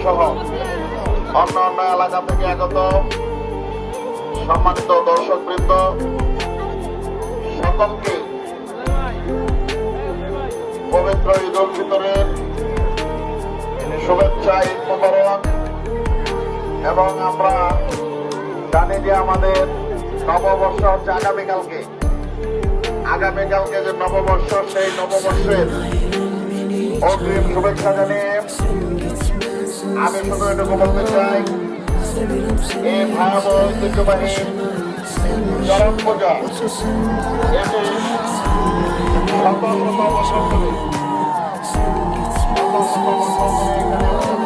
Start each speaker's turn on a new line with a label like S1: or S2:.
S1: সহ অন্য অন্য এলাকা থেকে আগত সম্মানিত দর্শকবৃন্দ সকলকে পবিত্র ঈদ উল ফিতরের শুভেচ্ছা, ঈদ মোবারক। এবং আমরা জানি যে আমাদের নববর্ষ হচ্ছে আগামীকালকে যে নববর্ষ, সেই নববর্ষের অগ্রিম শুভেচ্ছা জানিয়ে আমি শুধু এটুকু বলতে চাই, এই ভয়াবহ ঐতিহ্যবাহী চরম পূজা এটি শত শত বছর ধরে এখানে